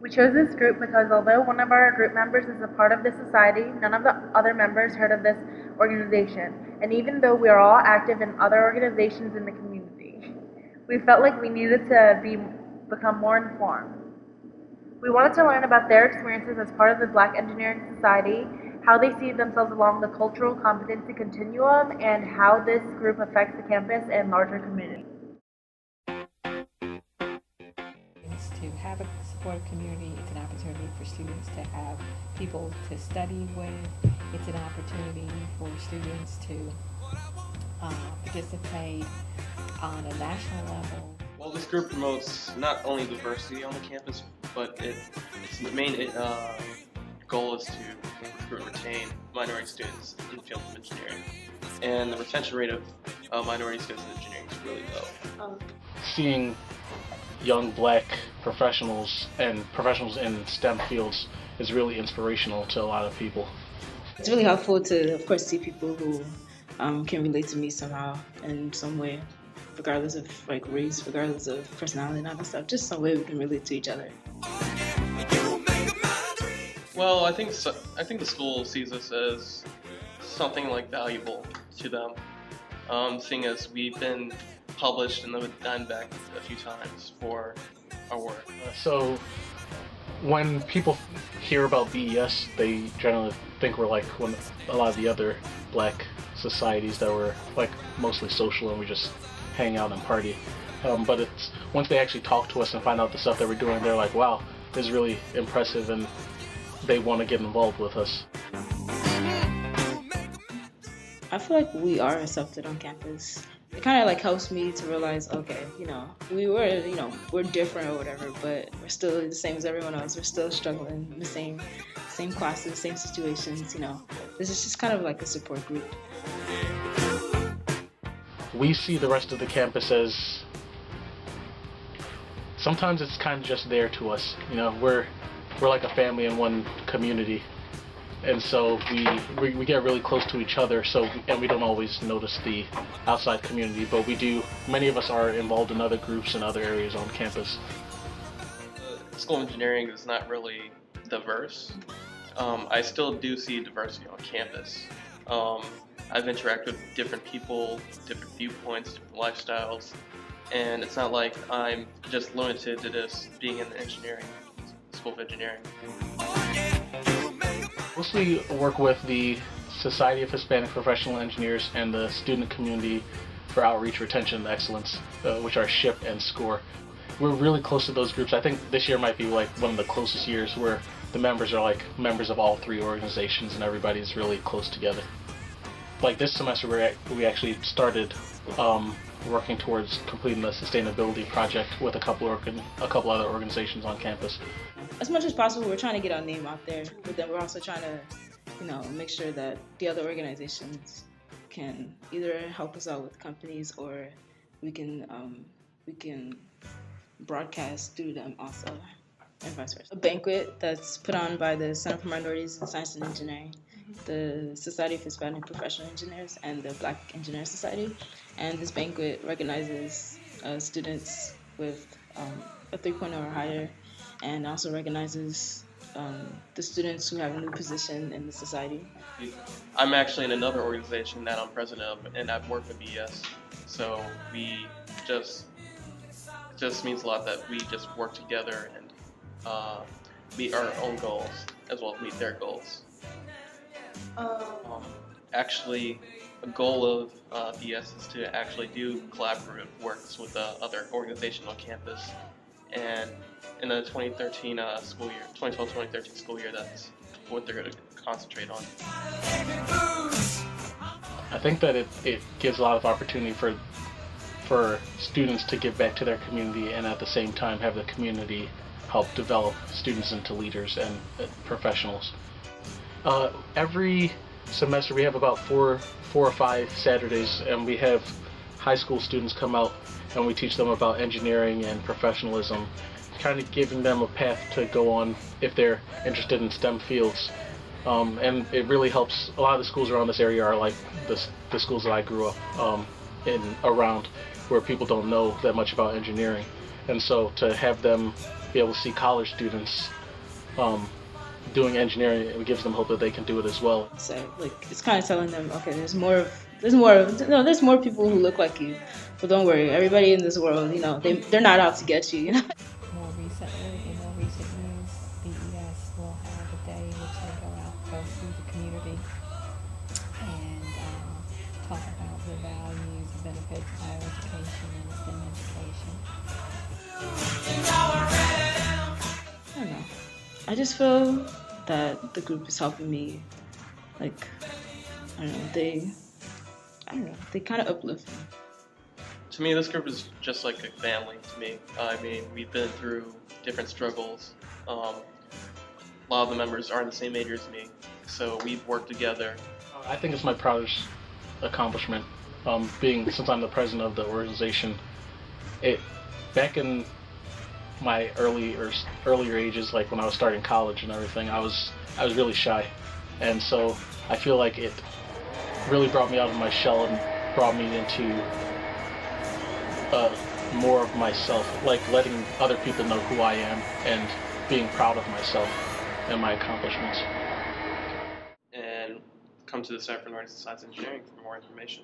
We chose this group because although one of our group members is a part of this society, none of the other members heard of this organization. And even though we are all active in other organizations in the community, we felt like we needed to become more informed. We wanted to learn about their experiences as part of the Black Engineering Society, how they see themselves along the cultural competency continuum, and how this group affects the campus and larger community. To have a supportive community, it's an opportunity for students to have people to study with. It's an opportunity for students to participate on a national level. Well, this group promotes not only diversity on the campus, but its main goal is to recruit and retain minority students in the field of engineering. And the retention rate of minority students in engineering is really low. Seeing young Black professionals and professionals in STEM fields is really inspirational to a lot of people. It's really helpful to, of course, see people who can relate to me somehow in some way, regardless of like race, regardless of personality and all that stuff. Just some way we can relate to each other. Well, I think the school sees us as something like valuable to them, seeing as we've been published in the Diamondback a few times for our work. So when people hear about BES, they generally think we're like one a lot of the other Black societies that were like mostly social and we just hang out and party. But it's once they actually talk to us and find out the stuff that we're doing, they're like, wow, this is really impressive, and they want to get involved with us. I feel like we are accepted on campus. It kind of like helps me to realize, okay, we're different or whatever, but we're still the same as everyone else. We're still struggling in the same classes, same situations. This is just kind of like a support group. We see the rest of the campus as sometimes it's kind of just there to us. We're like a family in one community. And so we get really close to each other, and we don't always notice the outside community, but we do. Many of us are involved in other groups and other areas on campus. The School of Engineering is not really diverse. I still do see diversity on campus. I've interacted with different people, different viewpoints, different lifestyles, and it's not like I'm just limited to this being in the School of Engineering. Mostly work with the Society of Hispanic Professional Engineers and the Student Community for Outreach, Retention, and Excellence, which are SHIP and SCORE. We're really close to those groups. I think this year might be like one of the closest years where the members are like members of all three organizations and everybody's really close together. Like this semester we actually started working towards completing the sustainability project with a couple other organizations on campus. As much as possible, we're trying to get our name out there, but then we're also trying to, make sure that the other organizations can either help us out with companies or we can broadcast through them also, and vice versa. A banquet that's put on by the Center for Minorities in Science and Engineering, the Society of Hispanic Professional Engineers, and the Black Engineering Society. And this banquet recognizes students with a 3.0 or higher, and also recognizes the students who have a new position in the society. I'm actually in another organization that I'm president of, and I've worked with BES, so we just means a lot that we just work together and meet our own goals as well as meet their goals. Actually, a goal of BES is to actually do collaborative works with other organizations on campus. And in the 2013 school year, 2012-2013 school year, that's what they're going to concentrate on. I think that it gives a lot of opportunity for students to give back to their community and at the same time have the community help develop students into leaders and professionals. Every semester we have about four or five Saturdays, and we have high school students come out and we teach them about engineering and professionalism, kind of giving them a path to go on if they're interested in STEM fields. And it really helps. A lot of the schools around this area are like the schools that I grew up around, where people don't know that much about engineering. And so to have them be able to see college students doing engineering, it gives them hope that they can do it as well. So like it's kind of telling them, okay, there's more people who look like you, but don't worry, everybody in this world, they're not out to get you. More recently, in more recent years, BES will have a day in which they go through the community and talk about the values and benefits of higher education and STEM education. I don't know. I just feel that the group is helping me, like, I don't know, they kind of uplift me. To me, this group is just like a family to me. I mean, we've been through different struggles. A lot of the members aren't the same age as me, so we've worked together. I think it's my proudest accomplishment, since I'm the president of the organization. Back in my earlier ages, like when I was starting college and everything, I was really shy, and so I feel like it really brought me out of my shell and brought me into more of myself, like letting other people know who I am and being proud of myself and my accomplishments. And come to the Center for Northeast Science Engineering for more information.